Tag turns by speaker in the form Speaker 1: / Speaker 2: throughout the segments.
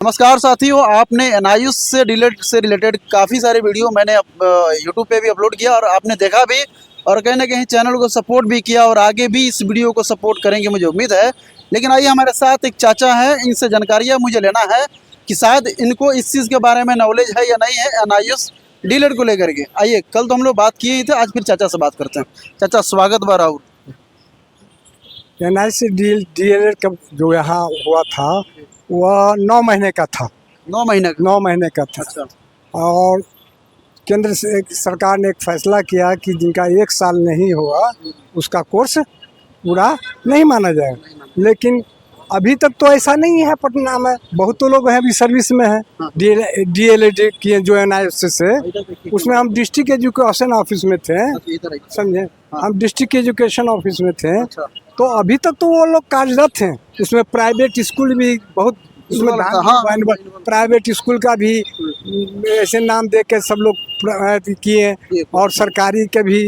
Speaker 1: नमस्कार साथियों, आपने एनआईयूएस से रिलेटेड काफ़ी सारे वीडियो मैंने यूट्यूब पे भी अपलोड किया और आपने देखा भी और कहीं ना कहीं चैनल को सपोर्ट भी किया और आगे भी इस वीडियो को सपोर्ट करेंगे मुझे उम्मीद है। लेकिन आइए, हमारे साथ एक चाचा हैं, इनसे जानकारियाँ मुझे लेना है कि शायद इनको इस चीज़ के बारे में नॉलेज है या नहीं है एनआईयूएस डीलर को लेकर के। आइए, कल तो हम लोग बात किए ही थे, आज फिर चाचा से बात करते हैं। चाचा स्वागत बा राहुल।
Speaker 2: एनआईसी डीएलएड का जो यहाँ हुआ था वह 9 महीने का था।
Speaker 1: 9 महीने का?
Speaker 2: 9 महीने का था।
Speaker 1: अच्छा।
Speaker 2: और केंद्र से सरकार ने एक फैसला किया कि जिनका 1 साल नहीं हुआ उसका कोर्स पूरा नहीं माना जाएगा। लेकिन अभी तक तो ऐसा नहीं है। पटना में बहुत तो लोग हैं अभी सर्विस में हैं, डीएलएड किए जो एनआईसी से। उसमें हम डिस्ट्रिक्ट एजुकेशन ऑफिस में थे, समझे। हम डिस्ट्रिक्ट एजुकेशन ऑफिस में थे। तो अभी तक तो वो लोग कार्यरत हैं। उसमें प्राइवेट स्कूल भी बहुत, उसमें प्राइवेट स्कूल का भी ऐसे नाम दे के सब लोग किए। और सरकारी के भी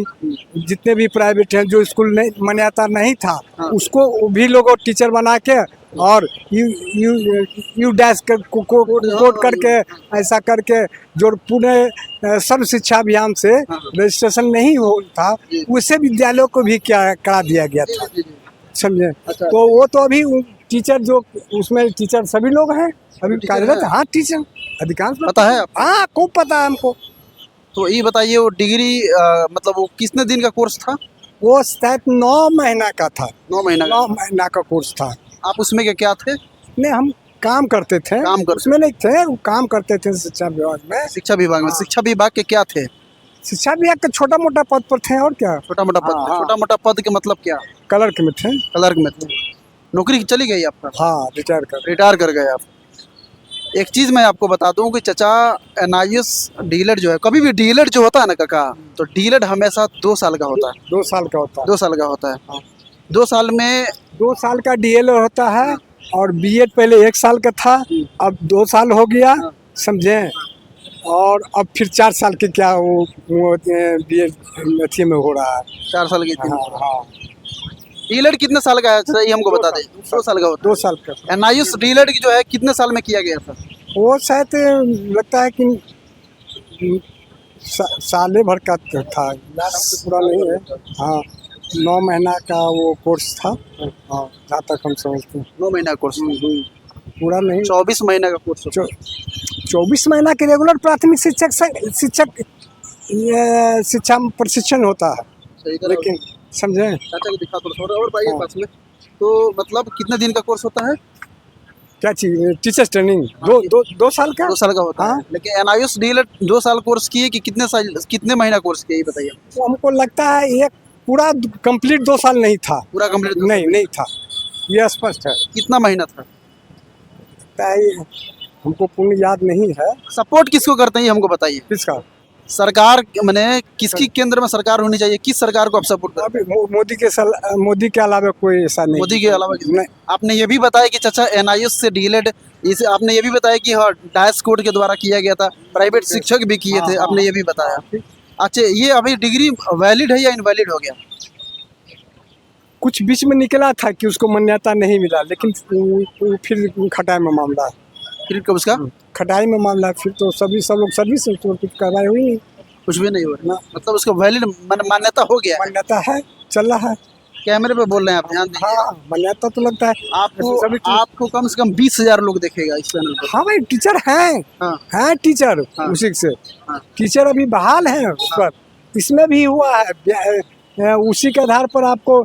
Speaker 2: जितने भी प्राइवेट हैं, जो स्कूल नहीं मान्यता नहीं था उसको भी लोगों टीचर बना के और यू डैश कोड करके ऐसा करके जो पूरे सर्व शिक्षा अभियान से रजिस्ट्रेशन नहीं हो था उसे विद्यालयों को भी क्या करा दिया गया था, समझे। तो वो तो अभी टीचर जो उसमें टीचर सभी लोग हैं अभी कार्यरत। हाँ, टीचर अधिकांश
Speaker 1: पता है?
Speaker 2: हाँ, खूब पता है हमको।
Speaker 1: तो ये बताइए, वो डिग्री मतलब वो कितने दिन का कोर्स था?
Speaker 2: वो शायद 9 महीना का था।
Speaker 1: 9 महीना?
Speaker 2: 9 महीना का कोर्स था।
Speaker 1: आप उसमें क्या थे?
Speaker 2: नहीं, हम काम करते थे। उसमें नहीं थे, वो काम करते थे शिक्षा विभाग में।
Speaker 1: शिक्षा विभाग में? शिक्षा विभाग के क्या थे?
Speaker 2: शिक्षा विभाग के छोटा मोटा पद पर थे। और क्या
Speaker 1: छोटा मोटा पद? छोटा मोटा पद के मतलब क्या?
Speaker 2: क्लर्क में थे।
Speaker 1: क्लर्क में थे। नौकरी चली गई आपका?
Speaker 2: हाँ,
Speaker 1: रिटायर कर गए आप। एक चीज़ मैं आपको बता दूं कि चाचा, एनआईयूएस डीलर जो है, कभी भी डीलर जो होता है ना काका, तो डीलर हमेशा 2 साल का होता है।
Speaker 2: 2 साल का होता है।
Speaker 1: 2 साल का होता है। 2 साल में
Speaker 2: 2 साल का डीएलएड होता है। और बीएड पहले 1 साल का था, अब 2 साल हो गया, समझे। और अब फिर 4 साल के क्या वो बीएड अथी में हो रहा है।
Speaker 1: 4 साल की?
Speaker 2: हाँ।
Speaker 1: डीलर कितने साल का है ये हमको बता दें। 2 साल का होता है।
Speaker 2: 2 साल का।
Speaker 1: एनआईयूएस डीलर की जो है कितने साल में किया गया था?
Speaker 2: वो शायद लगता है कि साले भर का था, पूरा नहीं है। हाँ, 9 महीना का वो कोर्स था। हाँ, जहाँ तक हम समझते हैं
Speaker 1: 9 महीना कोर्स?
Speaker 2: पूरा नहीं।
Speaker 1: 24 महीने का कोर्स?
Speaker 2: 24 महीना के रेगुलर प्राथमिक शिक्षा प्रशिक्षण होता है। लेकिन समझे,
Speaker 1: चाचा को दिखा थोड़ा और भाई पास में। तो मतलब कितने दिन का कोर्स होता है?
Speaker 2: क्या चीज? टीचर्स ट्रेनिंग 2 साल का।
Speaker 1: 2 साल का होता है। लेकिन एनआईयूएस डीलर 2 साल कोर्स किए कि कितने महीना कोर्स किए, ये बताइए।
Speaker 2: तो हमको लगता है ये पूरा कंप्लीट 2 साल नहीं था।
Speaker 1: पूरा कंप्लीट
Speaker 2: नहीं था, ये स्पष्ट है।
Speaker 1: कितना महीना था?
Speaker 2: हमको पूर्ण याद नहीं है।
Speaker 1: सपोर्ट किसको करते हैं ये हमको बताइए।
Speaker 2: किसका?
Speaker 1: सरकार, मैंने किसकी केंद्र में सरकार होनी चाहिए, किस सरकार को आप सपोर्ट करते हैं?
Speaker 2: मोदी के अलावा कोई ऐसा नहीं।
Speaker 1: मोदी के अलावा नहीं। आपने ये भी बताया कि चाचा एनआईयूएस से डीएलएड, इसे आपने ये भी बताया कि हाँ डायस कोड के द्वारा किया गया था, प्राइवेट शिक्षक भी किए थे, आपने ये भी बताया। अच्छा, ये अभी डिग्री वैलिड है या इनवैलिड हो गया?
Speaker 2: कुछ बीच में निकला था कि उसको मान्यता नहीं मिला, लेकिन फिर खटाई में मामला है।
Speaker 1: फिर कब उसका
Speaker 2: खटाई में मामला है, फिर तो सब लोग सर्विस में तो कुछ कार्रवाई हुई नहीं।
Speaker 1: कुछ भी नहीं हो रहा, मतलब उसको वैलिड मान्यता हो गया?
Speaker 2: मान्यता है, चल रहा है।
Speaker 1: कैमरे पे बोल रहे हैं आप, ध्यान दीजिए।
Speaker 2: हाँ, मान्यता तो लगता है
Speaker 1: आपको कम से कम 20,000 लोग देखेगा इस चैनल पर।
Speaker 2: हाँ भाई, टीचर हैं टीचर। उसी से टीचर अभी बहाल है उस पर। इसमें भी हुआ है, उसी के आधार पर आपको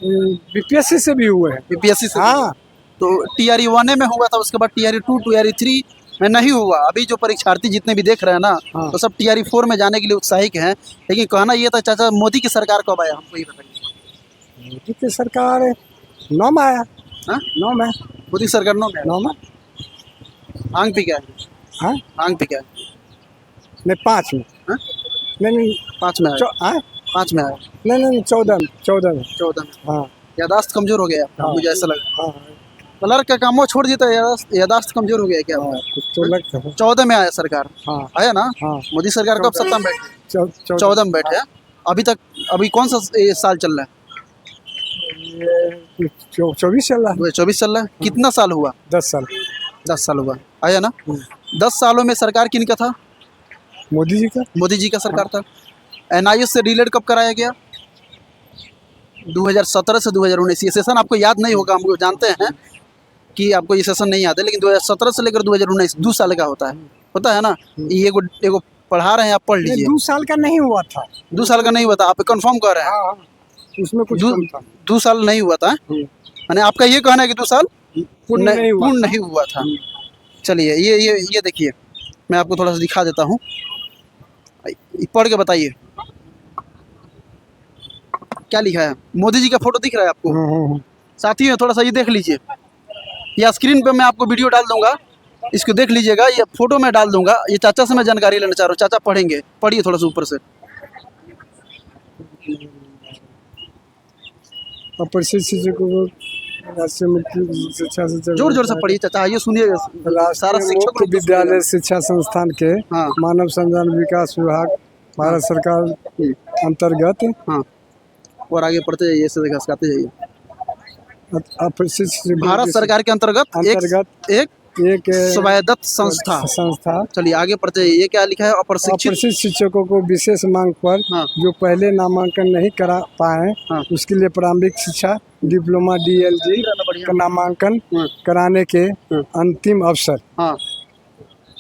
Speaker 2: बीपीएससी से भी हुए हैं।
Speaker 1: बीपीएससी से?
Speaker 2: हाँ।
Speaker 1: तो टीआरई 1 में हुआ था, उसके बाद टीआरई 2, टीआरई 3 में नहीं हुआ। अभी जो परीक्षार्थी जितने भी देख रहे हैं ना, तो सब टीआरई 4 में जाने के लिए उत्साहित हैं। लेकिन कहना ये था चाचा, मोदी की सरकार कब आया, हमको ये बताइए।
Speaker 2: मोदी की सरकार 9 में आया। 9 में
Speaker 1: मोदी सरकार 9 में। आंग पे क्या है? आंग पे क्या है?
Speaker 2: नहीं, 5 में। नहीं
Speaker 1: 5 में आया। 5 में आया? नहीं 14 में।
Speaker 2: हाँ।
Speaker 1: यादाश्त कमजोर हो गया मुझे ऐसा लगा। क्लर्क का काम वो छोड़ दिया था, यादाश्त कमजोर हो गया क्या?
Speaker 2: तो लगता है
Speaker 1: 14 में आया सरकार। आया ना? मोदी सरकार कब सत्ता में बैठे? 14 में बैठे। अभी कौन सा साल चल रहा है?
Speaker 2: 24 चल रहा है।
Speaker 1: 24 चल रहा है। कितना साल हुआ?
Speaker 2: 10 साल।
Speaker 1: 10 साल हुआ आया ना। 10 सालों में सरकार किनका था?
Speaker 2: मोदी जी का।
Speaker 1: मोदी जी का सरकार था। एनआईएस से डिलीट कब कराया गया? 2017 से 2019। ये सेशन आपको याद नहीं होगा, हम लोग जानते हैं कि आपको ये सेशन नहीं याद है, लेकिन 2017 से लेकर 2019 2 साल का होता है ना। ये एगो पढ़ा रहे हैं, आप पढ़ लीजिए।
Speaker 2: 2 साल का नहीं हुआ था।
Speaker 1: 2 साल का नहीं हुआ था, आप कंफर्म कर रहे हैं?
Speaker 2: हाँ, उसमें कुछ कम था।
Speaker 1: 2 साल नहीं हुआ था, यानी आपका ये कहना है कि 2 साल पूर्ण नहीं हुआ था। चलिए ये देखिए, मैं आपको थोड़ा सा दिखा देता हूँ, पढ़ के बताइए क्या लिखा है। मोदी जी का फोटो दिख रहा है आपको? साथियों थोड़ा सा ये देख लीजिए, या स्क्रीन पे मैं आपको वीडियो डाल दूंगा, इसको देख लीजिएगा। ये फोटो मैं डाल दूंगा। ये चाचा से मैं जानकारी लेना चाह रहा हूँ, चाचा पढ़ेंगे, पढ़िए थोड़ा सा ऊपर से।
Speaker 2: शिक्षकों को शिक्षा से
Speaker 1: जोर से पढ़िए चाचा, आइए सुनिए। सारा शिक्षक
Speaker 2: मुक्त विद्यालय शिक्षा संस्थान के
Speaker 1: हाँ।
Speaker 2: मानव संसाधन विकास विभाग भारत सरकार अंतर्गत।
Speaker 1: हाँ, और आगे पढ़ते जाइए, ऐसे दिखाते जाइए। भारत सरकार के अंतर्गत एक स्वायत्त संस्था। चलिए आगे पढ़ते जाइए। ये क्या लिखा है? अप्रशिक्षित
Speaker 2: शिक्षकों को विशेष मांग पर
Speaker 1: हाँ।
Speaker 2: जो पहले नामांकन नहीं करा पाए
Speaker 1: हाँ।
Speaker 2: उसके लिए प्रारंभिक शिक्षा डिप्लोमा DLG का नामांकन कराने के अंतिम अवसर।
Speaker 1: हाँ,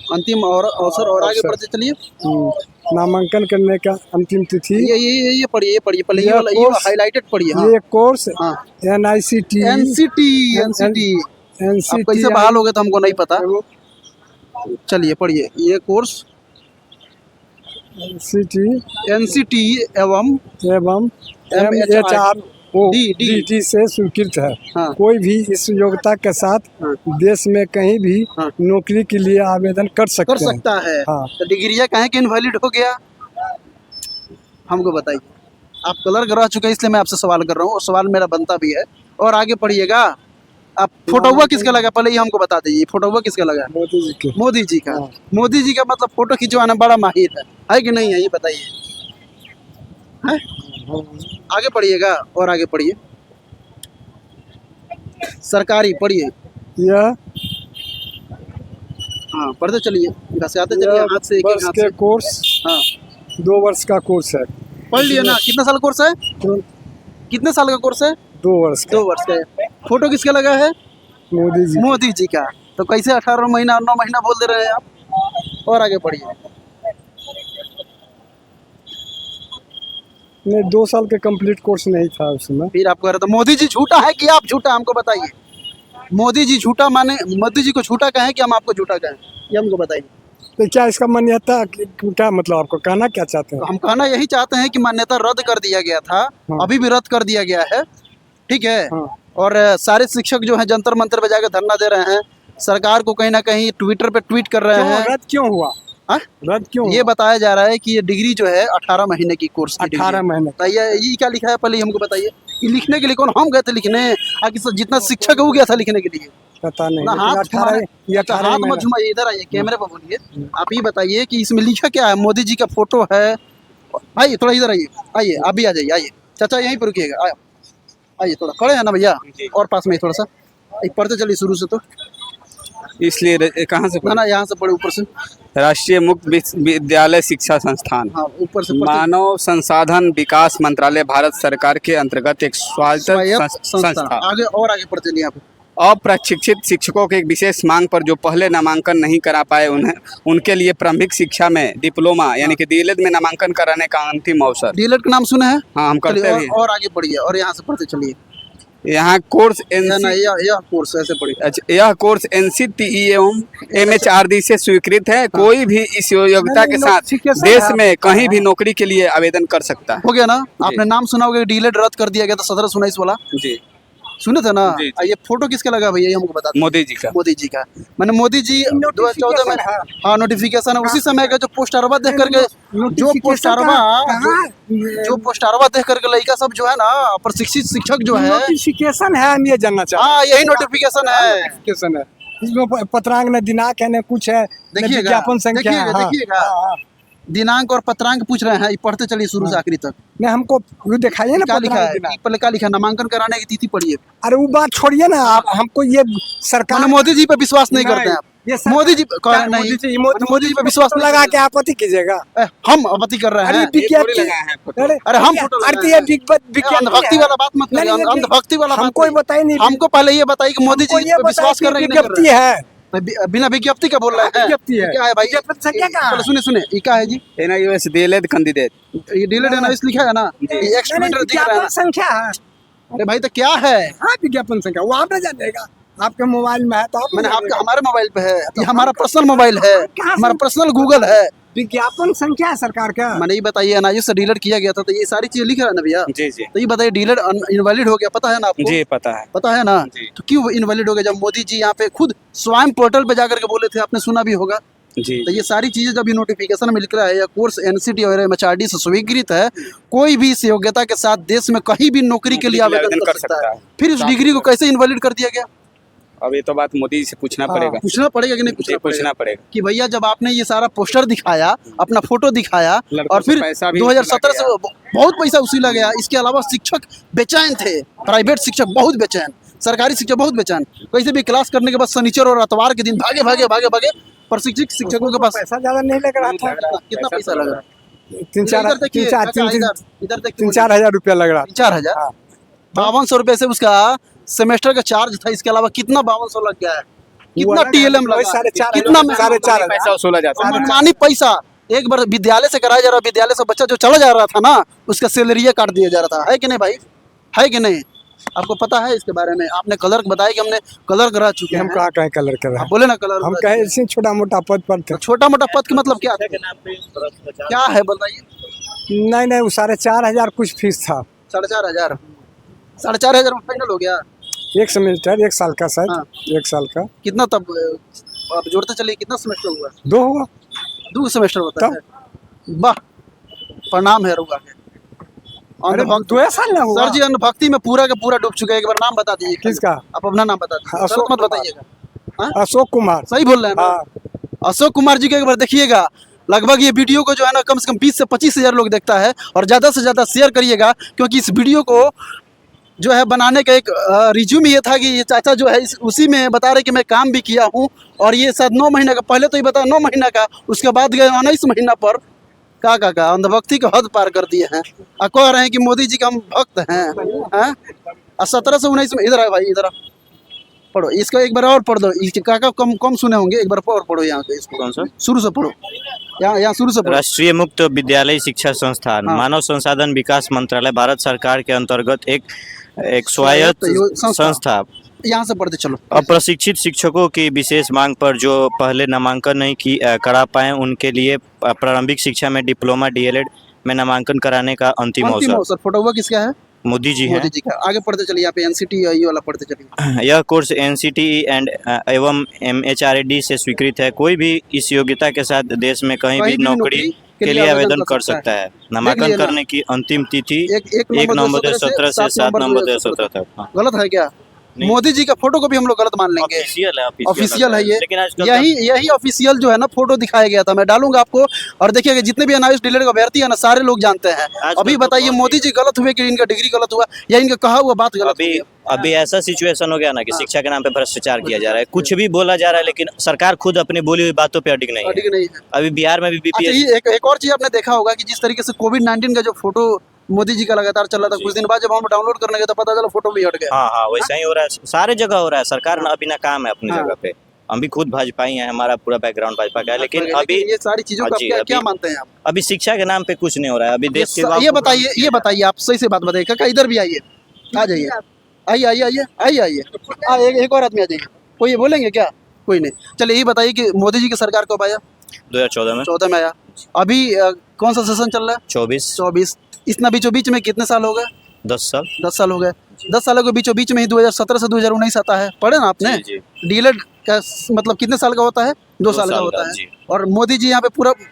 Speaker 1: अंतिम और अवसर। और आगे बढ़ते चलिए।
Speaker 2: नामांकन करने का अंतिम तिथि।
Speaker 1: ये पढ़िए पहले ये हाईलाइटेड पढ़िए। हाँ।
Speaker 2: ये कोर्स
Speaker 1: हाँ।
Speaker 2: NICT
Speaker 1: आप कैसे बहाल हो गए तो हमको नहीं पता। चलिए पढ़िए। ये कोर्स NCT एवं
Speaker 2: MHRD से स्वीकृत है।
Speaker 1: हाँ।
Speaker 2: कोई भी इस योग्यता के साथ देश में कहीं भी नौकरी के लिए आवेदन कर सकता है। हाँ।
Speaker 1: तो डिग्रिया कहें कि इनवैलिड हो गया, हमको बताइए। आप क्लर्क रह चुके हैं, इसलिए मैं आपसे सवाल कर रहा हूँ, और सवाल मेरा बनता भी है। और आगे पढ़िएगा। आप फोटोवा किसका लगा, पहले ये हमको बता दीजिए। फोटोवा किसका लगा?
Speaker 2: मोदी जी के।
Speaker 1: मोदी जी का।
Speaker 2: हाँ।
Speaker 1: मोदी जी का मतलब फोटो खिंचवाना बड़ा माहिर है कि नहीं है, ये बताइए। आगे पढ़िएगा और आगे पढ़िए। सरकारी पढ़िए।
Speaker 2: यह
Speaker 1: हाँ, पढ़ते चलिए, घसे आते चलिए, हाथ से एक हाथ से।
Speaker 2: कोर्स
Speaker 1: हाँ,
Speaker 2: 2 वर्ष का कोर्स है।
Speaker 1: पढ़ लिए ना। कितना साल कोर्स है? कितने साल का कोर्स है?
Speaker 2: 2 वर्ष का।
Speaker 1: 2 वर्ष का है। फोटो किसका लगा है? मोदी जी का। तो कैसे 18 महीना 9 महीना बोल दे रहे हैं आप? और आगे पढ़िए।
Speaker 2: नहीं, 2 साल का कंप्लीट कोर्स नहीं था उसमें।
Speaker 1: फिर आप कह रहे थे मोदी जी झूठा है कि आप झूठा, हमको बताइए। मोदी जी झूठा माने मोदी जी को झूठा कहें कि हम आपको झूठा कहें, ये हमको बताइए।
Speaker 2: तो क्या इसका मान्यता क्या मतलब, आपको कहना क्या चाहते हैं?
Speaker 1: हम कहना यही चाहते हैं कि मान्यता रद्द कर दिया गया था।
Speaker 2: हाँ।
Speaker 1: अभी भी रद्द कर दिया गया है, ठीक है।
Speaker 2: हाँ।
Speaker 1: और सारे शिक्षक जो हैं जंतर मंतर पे जाकर धरना दे रहे हैं, सरकार को कहीं ना कहीं ट्विटर पे ट्वीट कर रहे हैं।
Speaker 2: रद्द क्यों हुआ? रद्द क्यों?
Speaker 1: ये बताया जा रहा है कि ये डिग्री जो है 18 महीने की कोर्स की
Speaker 2: 18 महीने।
Speaker 1: तो ये क्या लिखा है पहले हमको बताइए। ये लिखने के लिए कौन, हम गए थे लिखने? आगे जितना शिक्षक है वो गया था लिखने के लिए?
Speaker 2: पता नहीं।
Speaker 1: हाथ मत घुमाइए, इधर आइए, कैमरे पर बोलिए। आप ये बताइए कि इसमें लिखा क्या है? मोदी जी का फोटो है। आइए थोड़ा इधर आइए, आइए आप भी आ जाइए। आइए चाचा यहीं पर रुकिएगा, आइए थोड़ा खड़े हैं ना भैया, और पास में थोड़ा सा पढ़ते चलिए शुरू से। तो
Speaker 3: इसलिए कहाँ से
Speaker 1: ना यहाँ से पढ़े, ऊपर से।
Speaker 3: राष्ट्रीय मुक्त विद्यालय शिक्षा संस्थान।
Speaker 1: हाँ, ऊपर से
Speaker 3: मानव संसाधन विकास मंत्रालय भारत सरकार के अंतर्गत एक स्वायत्त संस्था।
Speaker 1: आगे और आगे पढ़ते चलिए। आप
Speaker 3: अप्रशिक्षित शिक्षकों के एक विशेष मांग पर जो पहले नामांकन नहीं करा पाए उनके लिए प्रारंभिक शिक्षा में डिप्लोमा यानी कि DLED में नामांकन कराने का अंतिम अवसर।
Speaker 1: DLED का नाम सुने हैं?
Speaker 3: हाँ, हम करते हैं।
Speaker 1: और आगे पढ़िए, और यहाँ से पढ़ते चलिए।
Speaker 3: यहाँ कोर्स
Speaker 1: यह कोर्स ऐसे पढ़िए।
Speaker 3: अच्छा, यह कोर्स NCT एवं MHRD से स्वीकृत है। कोई भी इस योग्यता के साथ देश में कहीं भी नौकरी के लिए आवेदन कर सकता है।
Speaker 1: हो गया ना? आपने नाम सुना होगा, DLED रद्द कर दिया गया था 1719 वाला।
Speaker 3: जी
Speaker 1: सुने थे ना?
Speaker 3: जी।
Speaker 1: ये फोटो किसका लगा भैया, ये हमको बता दीजिए।
Speaker 3: मोदी जी का।
Speaker 1: मोदी जी का। मैंने मोदी जी 2014 में, हाँ नोटिफिकेशन है। उसी समय का जो पोस्टरवा देख करके, जो पोस्टरवा देख करके लड़का सब जो है ना, प्रशिक्षित शिक्षक जो है,
Speaker 2: नोटिफिकेशन है, हम ये जानना चाहते हैं।
Speaker 1: हाँ, यही नोटिफिकेशन है।
Speaker 2: इसमें पत्रांक न दिनांक है न कुछ है,
Speaker 1: देखिएगा,
Speaker 2: विज्ञापन संख्या है।
Speaker 1: देखिएगा। दिनांक और पत्रांक पूछ रहे हैं, ये पढ़ते चलिए शुरू से आखिरी तक।
Speaker 2: नहीं हमको वो दिखाइए ना
Speaker 1: क्या लिखा है?
Speaker 2: पत्रांक।
Speaker 1: पहले क्या लिखा है? नामांकन कराने की तिथि पढ़िए।
Speaker 2: अरे वो बात छोड़िए ना आप, हमको ये सरकार
Speaker 1: माने मोदी जी पे विश्वास नहीं करते हैं आप?
Speaker 2: ये सरकार-
Speaker 1: मोदी जी
Speaker 2: क्या
Speaker 1: नहीं,
Speaker 2: मोदी
Speaker 1: जी पे विश्वास नहीं
Speaker 2: लगा के आपत्ति कीजिएगा।
Speaker 1: हम आपत्ति कर रहे
Speaker 2: अरे
Speaker 1: हैं।
Speaker 2: विज्ञप्ति अरे
Speaker 1: हम फोटो लगाए
Speaker 2: अरे
Speaker 1: हैं।
Speaker 2: ये विज्ञप्ति
Speaker 1: अंधभक्ति वाला बात मत करिए, अंधभक्ति वाला बात
Speaker 2: हमको
Speaker 1: नहीं।
Speaker 2: बताइए नहीं,
Speaker 1: हमको पहले ये बताइए कि मोदी
Speaker 2: हमको
Speaker 1: जी
Speaker 2: ये
Speaker 1: पे विश्वास
Speaker 2: बताइए
Speaker 1: कर रहे
Speaker 2: कि
Speaker 1: हैं कि नहीं कर
Speaker 2: विज्ञप्ति
Speaker 1: रहे हैं?
Speaker 2: है।
Speaker 1: बिना विज्ञप्ति का बोल रहे हैं?
Speaker 2: विज्ञप्ति है।
Speaker 1: ये क्या है भाई?
Speaker 2: विज्ञप्ति संख्या कहाँ है?
Speaker 1: चलो सुने ये क्या है जी?
Speaker 3: NIOS DLED candidate.
Speaker 1: ये डीलेड एनालिसिस लिखा है ना, ये एक्स
Speaker 2: नहीं,
Speaker 1: मीटर दिख रहा है
Speaker 2: विज्ञापन
Speaker 1: ना।
Speaker 2: संख्या है।
Speaker 1: अरे भाई तो क्या है?
Speaker 2: हाँ विज्ञापन संख्या वो आप न जानेगा, आपके मोबाइल में है तो आप
Speaker 1: मैंने
Speaker 2: नहीं
Speaker 1: आपका
Speaker 2: जानेगा।
Speaker 1: हमारे मोबाइल पे है, ये हमारा पर्सनल मोबाइल है,
Speaker 2: कहाँ से?
Speaker 1: हमारा पर्सनल गूगल है।
Speaker 2: विज्ञापन संख्या है सरकार का।
Speaker 1: मैंने ये बताइए एनआईओ से डीलेट किया गया था, तो ये सारी चीजें लिख रहा है ना भैया।
Speaker 3: जी जी
Speaker 1: तो ये बताइए डीलेट इनवैलिड हो गया, पता है ना आपको?
Speaker 3: जी पता है।
Speaker 1: पता है ना?
Speaker 3: जी।
Speaker 1: तो क्यों इनवैलिड हो गया? जब मोदी जी यहाँ पे खुद स्वयं पोर्टल पे जाकर के बोले थे, आपने सुना भी होगा।
Speaker 3: जी
Speaker 1: तो ये सारी चीजें जब ये नोटिफिकेशन मिल रहा है या कोर्स एनसीटी और MHRD से स्वीकृत है, कोई भी इस योग्यता के साथ देश में कहीं भी नौकरी के लिए आवेदन कर सकता है। फिर उस डिग्री को कैसे इनवैलिड कर दिया गया?
Speaker 3: अब ये तो बात मोदी जी से पूछना पड़ेगा।
Speaker 1: पूछना पड़ेगा कि नहीं
Speaker 3: जी पूछना पड़ेगा।
Speaker 1: कि भैया जब आपने ये सारा पोस्टर दिखाया, अपना फोटो दिखाया
Speaker 3: लड़कों
Speaker 1: और
Speaker 3: से
Speaker 1: फिर
Speaker 3: पैसा भी
Speaker 1: 2017
Speaker 3: वसूला
Speaker 1: से बहुत पैसा उसीला गया। इसके अलावा शिक्षक बेचैन थे, प्राइवेट शिक्षक बहुत बेचैन, सरकारी शिक्षक बहुत बेचैन। कैसे भी क्लास करने के बाद शनिचर और इतवार के दिन भागे भागे भागे भागे प्रशिक्षित शिक्षकों के पास
Speaker 2: पैसा ज्यादा नहीं लग रहा था,
Speaker 1: कितना पैसा लग रहा?
Speaker 2: तीन चार
Speaker 1: इधर देखिए,
Speaker 2: तीन चार
Speaker 1: काका, इधर देखिए,
Speaker 2: 3-4 हजार रुपया लग रहा था।
Speaker 1: 4,000
Speaker 2: हाँ।
Speaker 1: 5200 रुपए से उसका सेमेस्टर का चार्ज था। इसके अलावा कितना 5200 लग गया है? कितना
Speaker 2: अलग है,
Speaker 1: TLM
Speaker 2: वही
Speaker 1: लगा?
Speaker 2: 4,500
Speaker 1: कितना
Speaker 2: साढ़े चार
Speaker 3: पैसा वसूला जाता है।
Speaker 1: मनमानी पैसा एक बार विद्यालय से कराया जा रहा, विद्यालय से बच्चा जो चला जा रहा था ना, उसका सैलरी काट दिया जा रहा था। है कि नहीं भाई? है कि नहीं? आपको पता है इसके बारे में? आपने कलर बताया कि हमने कलर करा चुके
Speaker 2: हम
Speaker 1: हैं।
Speaker 2: कहाँ कहीं कलर कर रहे
Speaker 1: आप
Speaker 2: हैं,
Speaker 1: बोले ना कलर
Speaker 2: हम कहे ऐसे छोटा मोटा पद पर थे।
Speaker 1: छोटा मोटा पद का मतलब क्या क्या है बताइए?
Speaker 2: नहीं नहीं वो 4,500 कुछ फीस था,
Speaker 1: 4,500 4,500 में फाइनल हो गया।
Speaker 2: एक सेमेस्टर 1 साल का
Speaker 1: हाँ।
Speaker 2: शायद 1 साल का
Speaker 1: कितना तब आप जोड़ते चलिए, कितना सेमेस्टर हुआ?
Speaker 2: 2 हुआ।
Speaker 1: 2 सेमेस्टर होता है। वाह, प्रणाम है रुआ के।
Speaker 2: अरे
Speaker 1: अंधभक्त
Speaker 2: 2 साल ना हुआ।
Speaker 1: सर जी अंधभक्ति में पूरा का पूरा डूब चुके हैं। एक बार नाम बता दीजिए
Speaker 2: किसका?
Speaker 1: आप अपना नाम बता दीजिए,
Speaker 2: अशोक
Speaker 1: शर्त मत
Speaker 2: कुमार।
Speaker 1: बताइएगा। हाँ?
Speaker 2: अशोक कुमार।
Speaker 1: सही बोल रहे हैं ना?
Speaker 2: हाँ
Speaker 1: अशोक कुमार जी के एक बार देखिएगा। लगभग ये वीडियो को जो है ना कम से कम 20 से 25 हजार लोग देखता है, और ज़्यादा से ज़्यादा शेयर करिएगा, क्योंकि इस वीडियो को जो है बनाने का एक रिज्यूम ये था कि ये चाचा जो है उसी में बता रहे कि मैं काम भी किया हूँ, और ये शायद 9 महीने का, पहले तो ये बताया 9 महीना का, उसके बाद गए 19 महीना पर। का अंधभक्ति का हद पार कर दिए हैं। कह रहे हैं कि मोदी जी का हम भक्त हैं। हैं? 17 से 19 में इधर है भाई, इधर आ। पढ़ो इसका एक बार और पढ़ दो। काका कम कम सुने होंगे, एक बार और पढ़ो यहाँ पे इसको।
Speaker 4: कौन सा?
Speaker 1: शुरू से पढ़ो, यहाँ शुरू से पढ़ो।
Speaker 4: राष्ट्रीय मुक्त विद्यालय शिक्षा संस्थान
Speaker 1: हाँ।
Speaker 4: मानव संसाधन विकास मंत्रालय भारत सरकार के अंतर्गत एक स्वायत्त संस्था
Speaker 1: यहाँ से पढ़ते चलो।
Speaker 4: अप्रशिक्षित शिक्षकों की विशेष मांग पर जो पहले नामांकन नहीं करा पाए उनके लिए प्रारंभिक शिक्षा में डिप्लोमा DLED में नामांकन कराने का अंतिम
Speaker 1: अंतिम
Speaker 4: अवसर।
Speaker 1: अवसर फोटो हुआ किसका है?
Speaker 4: मोदी जी हैं।
Speaker 1: मोदी जी का। आगे पढ़ते चलिए, यहाँ पे NCT ये वाला पढ़ते चलिए।
Speaker 4: यह कोर्स NCT एवं MHRD से स्वीकृत है। कोई भी इस योग्यता के साथ देश में कहीं भी नौकरी के लिए आवेदन कर सकता है। नामांकन
Speaker 1: लिए ना।
Speaker 4: करने की अंतिम तिथि
Speaker 1: एक
Speaker 4: 1 नवंबर 2017 से 7 नवंबर 2017 तक। हाँ।
Speaker 1: गलत है क्या?
Speaker 4: नहीं।
Speaker 1: मोदी जी का फोटो को भी हम लोग गलत मान लेंगे? ऑफिशियल है ये।
Speaker 4: लेकिन आजकल
Speaker 1: यही ऑफिशियल जो है ना फोटो दिखाया गया था। मैं डालूंगा आपको, और देखिएगा जितने भी एनआईओएस DLED का अभ्यर्थी है ना, सारे लोग जानते हैं।
Speaker 4: आजकल
Speaker 1: अभी
Speaker 4: तो
Speaker 1: बताइए
Speaker 4: बहुत
Speaker 1: मोदी जी गलत हुए कि इनका डिग्री गलत हुआ, या इनका कहा हुआ बात गलत
Speaker 4: अभी
Speaker 1: हुई?
Speaker 4: अभी ऐसा सिचुएशन हो गया ना कि शिक्षा के नाम पे भ्रष्टाचार किया जा रहा है। कुछ भी बोला जा रहा है, लेकिन सरकार खुद अपनी बोली हुई बातों पे अडिग नहीं है।
Speaker 1: ठीक नहीं है।
Speaker 4: अभी बिहार में भी
Speaker 1: अच्छा,
Speaker 4: BPS
Speaker 1: ये एक और चीज आपने देखा होगा कि जिस तरीके से कोविड-19 का जो फोटो मोदी जी का लगातार चल रहा था, कुछ दिन बाद जब हम डाउनलोड करने गए तो पता चला फोटो भी हट गया।
Speaker 4: हाँ वैसा ही हो रहा है। सारे जगह हो रहा है। सरकार अभी नाकाम है अपनी
Speaker 1: हाँ।
Speaker 4: जगह पे। हम भी खुद भाजपा ही हैं, हमारा पूरा बैकग्राउंड भाजपा का है, लेकिन अभी
Speaker 1: ये सारी चीजों का
Speaker 4: जी,
Speaker 1: क्या
Speaker 4: अभी-
Speaker 1: क्या मानते हैं आप?
Speaker 4: अभी शिक्षा के नाम पे कुछ नहीं हो रहा है। अभी देश के
Speaker 1: ये बताइए आप सही से बात बताइए। काका इधर भी आइए, आ जाइए, आइए आइए आइए आइए आइए। एक और आदमी आ जाइए। कोई ये बोलेंगे क्या? कोई नहीं। चलिए ये बताइए कि मोदी जी की सरकार कब आया?
Speaker 4: 2014 में
Speaker 1: 14 में आया। अभी कौन सा सेशन चल रहा है?
Speaker 4: 24
Speaker 1: इतना बीचों बीच में कितने साल हो गए?
Speaker 4: 10 साल
Speaker 1: 10 साल हो गए। 10 सालों के बीचों बीच में ही 2017 से 2019 आता है। पढ़े ना आपने?
Speaker 4: जी, जी।
Speaker 1: DLED का मतलब कितने साल का होता है? 2 साल का होता है।
Speaker 4: जी।
Speaker 1: और मोदी जी यहाँ पे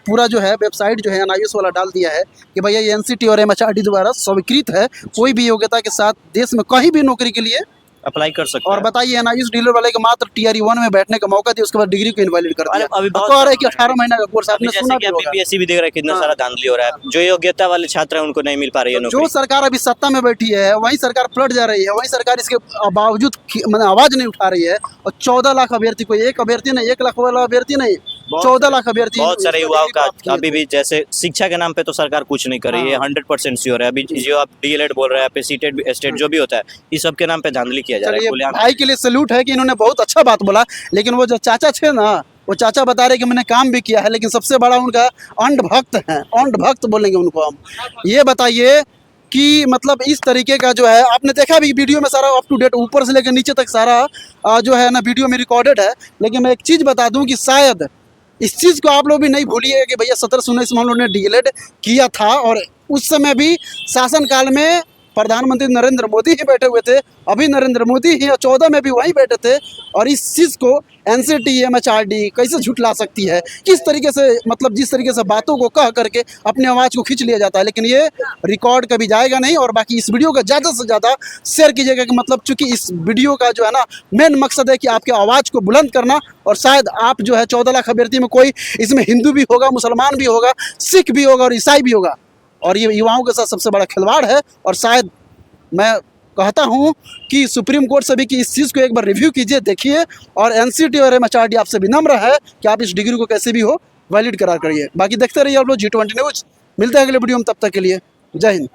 Speaker 1: पूरा जो है वेबसाइट जो है एनआईओएस वाला डाल दिया है कि भैया ये NCT और MHRD द्वारा स्वीकृत है। कोई भी योग्यता के साथ देश में कहीं भी नौकरी के लिए
Speaker 4: अप्लाई कर सकते
Speaker 1: और
Speaker 4: हैं।
Speaker 1: बताइए एनआईयूएस डीलर वाले को मात्र टीआरई 1 में बैठने का मौका दिया, उसके बाद डिग्री को इनवैलिड कर
Speaker 4: अरे
Speaker 1: दिया।
Speaker 4: अभी
Speaker 1: अब
Speaker 4: बहुत
Speaker 1: तो आ रहा है कि
Speaker 4: सारे
Speaker 1: 18 महीना का कोर्स,
Speaker 4: अभी
Speaker 1: आपने
Speaker 4: जैसे
Speaker 1: सुना
Speaker 4: कि
Speaker 1: भी
Speaker 4: आप
Speaker 1: होगा।
Speaker 4: बीपीएससी भी देख रहे हैं, कितना
Speaker 1: हाँ।
Speaker 4: सारा धांधली हो रहा है। जो योग्यता वाले छात्र हैं उनको नहीं मिल पा रही है
Speaker 1: जो
Speaker 4: नौकरी।
Speaker 1: सरकार अभी सत्ता में बैठी है वही सरकार पलट जा रही है, वही सरकार इसके बावजूद मतलब आवाज नहीं उठा रही है। और 14 लाख अभ्यर्थी, कोई एक अभ्यर्थी नहीं, 1 लाख वाला अभ्यर्थी नहीं, 14 लाख अभ्यर्थी
Speaker 4: बहुत सारे
Speaker 1: इसमें
Speaker 4: युवाओं
Speaker 1: डिग्री
Speaker 4: का
Speaker 1: प्राप्त किए
Speaker 4: अभी
Speaker 1: थे।
Speaker 4: भी जैसे शिक्षा के नाम पे तो सरकार कुछ नहीं कर रही है,
Speaker 1: हाँ।
Speaker 4: 100% श्योर है। अभी जो आप डीएलएड बोल रहे हैं, पे सीटेड स्टेट जो भी होता है, इस सब के नाम पे धांधली किया जा रहा है
Speaker 1: चलिए,
Speaker 4: खुलेआम।
Speaker 1: भाई के लिए सैल्यूट है कि इन्होंने बहुत अच्छा बात बोला। लेकिन वो जो चाचा थे ना, वो चाचा बता रहे कि मैंने काम भी किया है, लेकिन सबसे बड़ा उनका अंधभक्त है, अंधभक्त बोलेंगे उनको हम। ये बताइए कि मतलब इस तरीके का जो है, आपने देखा भी वीडियो में सारा अप टू डेट ऊपर से लेकर नीचे तक सारा जो है ना वीडियो में रिकॉर्डेड है। लेकिन मैं एक चीज़ बता दूं कि शायद इस चीज़ को आप लोग भी नहीं भूलिएगा कि भैया 17-19 में हम लोगों ने डीएलएड किया था, और उस समय भी शासनकाल में प्रधानमंत्री नरेंद्र मोदी ही बैठे हुए थे। अभी नरेंद्र मोदी ही 14 में भी वहीं बैठे थे। और इस चीज़ को एनसीटी एमएचआरडी कैसे झुठला सकती है, किस तरीके से, मतलब जिस तरीके से बातों को कह करके अपने आवाज़ को खींच लिया जाता है। लेकिन ये रिकॉर्ड कभी जाएगा नहीं। और बाकी इस वीडियो को ज़्यादा से ज़्यादा शेयर कीजिएगा कि मतलब चूंकि इस वीडियो का जो है ना मेन मकसद है कि आपके आवाज़ को बुलंद करना। और शायद आप जो है 14 लाख अभ्यर्थी में कोई इसमें हिंदू भी होगा, मुसलमान भी होगा, सिख भी होगा और ईसाई भी होगा। और ये युवाओं के साथ सबसे बड़ा खिलवाड़ है। और शायद मैं कहता हूं कि सुप्रीम कोर्ट से भी कि इस चीज़ को एक बार रिव्यू कीजिए, देखिए। और एनसीटी और एमएचआरडी आपसे विनम्र है कि आप इस डिग्री को कैसे भी हो वैलिड करार करिए। बाकी देखते रहिए आप लोग G20 न्यूज़। मिलते हैं अगले वीडियो में, तब तक के लिए जय हिंद।